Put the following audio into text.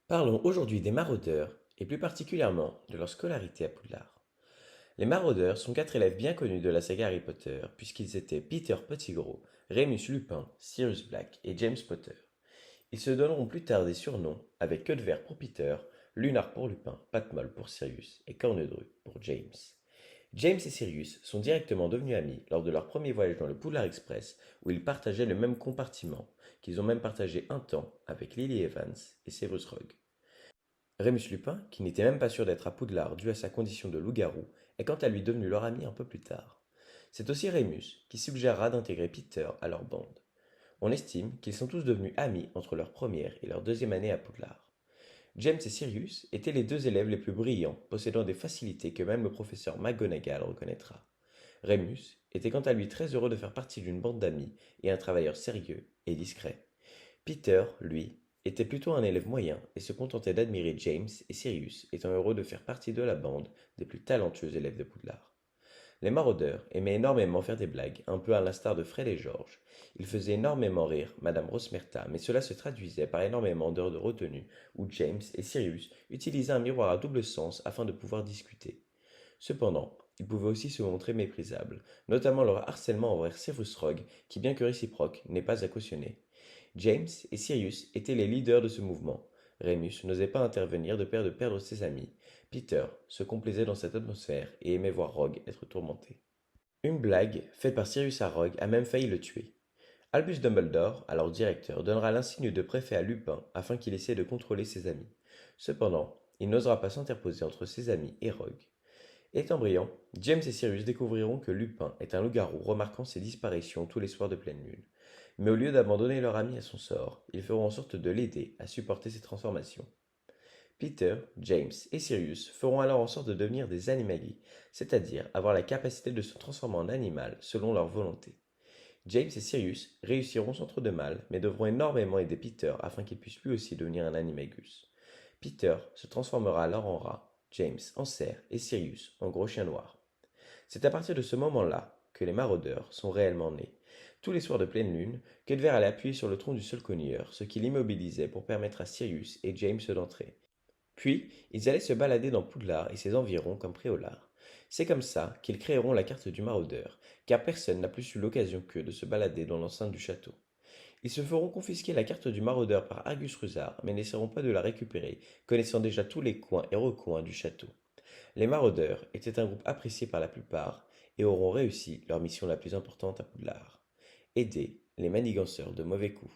Parlons aujourd'hui des maraudeurs, et plus particulièrement de leur scolarité à Poudlard. Les maraudeurs sont quatre élèves bien connus de la saga Harry Potter, puisqu'ils étaient Peter Pettigrew, Remus Lupin, Sirius Black et James Potter. Ils se donneront plus tard des surnoms, avec Queue de Verre pour Peter, Lunar pour Lupin, Patte-Molle pour Sirius et Cornedru pour James. James et Sirius sont directement devenus amis lors de leur premier voyage dans le Poudlard Express, où ils partageaient le même compartiment, qu'ils ont même partagé un temps avec Lily Evans et Severus Rogue. Rémus Lupin, qui n'était même pas sûr d'être à Poudlard dû à sa condition de loup-garou, est quant à lui devenu leur ami un peu plus tard. C'est aussi Rémus qui suggérera d'intégrer Peter à leur bande. On estime qu'ils sont tous devenus amis entre leur première et leur deuxième année à Poudlard. James et Sirius étaient les deux élèves les plus brillants, possédant des facilités que même le professeur McGonagall reconnaîtra. Rémus était quant à lui très heureux de faire partie d'une bande d'amis et un travailleur sérieux et discret. Peter, lui, était plutôt un élève moyen et se contentait d'admirer James et Sirius, étant heureux de faire partie de la bande des plus talentueux élèves de Poudlard. Les maraudeurs aimaient énormément faire des blagues, un peu à l'instar de Fred et George. Ils faisaient énormément rire Madame Rosmerta, mais cela se traduisait par énormément d'heures de retenue, où James et Sirius utilisaient un miroir à double sens afin de pouvoir discuter. Cependant, ils pouvaient aussi se montrer méprisables, notamment leur harcèlement envers Severus Rogue, qui bien que réciproque, n'est pas à cautionner. James et Sirius étaient les leaders de ce mouvement. Remus n'osait pas intervenir de peur de perdre ses amis. Peter se complaisait dans cette atmosphère et aimait voir Rogue être tourmenté. Une blague faite par Sirius à Rogue a même failli le tuer. Albus Dumbledore, alors directeur, donnera l'insigne de préfet à Lupin afin qu'il essaie de contrôler ses amis. Cependant, il n'osera pas s'interposer entre ses amis et Rogue. Étant brillants, James et Sirius découvriront que Lupin est un loup-garou remarquant ses disparitions tous les soirs de pleine lune. Mais au lieu d'abandonner leur ami à son sort, ils feront en sorte de l'aider à supporter ses transformations. Peter, James et Sirius feront alors en sorte de devenir des animali, c'est-à-dire avoir la capacité de se transformer en animal selon leur volonté. James et Sirius réussiront sans trop de mal, mais devront énormément aider Peter afin qu'il puisse lui aussi devenir un animagus. Peter se transformera alors en rat, James en cerf et Sirius en gros chien noir. C'est à partir de ce moment-là que les maraudeurs sont réellement nés. Tous les soirs de pleine lune, Queudver allait appuyer sur le tronc du seul cogneur, ce qui l'immobilisait pour permettre à Sirius et James d'entrer. Puis, ils allaient se balader dans Poudlard et ses environs comme Préolard. C'est comme ça qu'ils créeront la carte du maraudeur, car personne n'a plus eu l'occasion qu'eux de se balader dans l'enceinte du château. Ils se feront confisquer la carte du maraudeur par Argus Rusard, mais n'essaieront pas de la récupérer, connaissant déjà tous les coins et recoins du château. Les maraudeurs étaient un groupe apprécié par la plupart et auront réussi leur mission la plus importante à Poudlard: aider les maniganceurs de mauvais coups.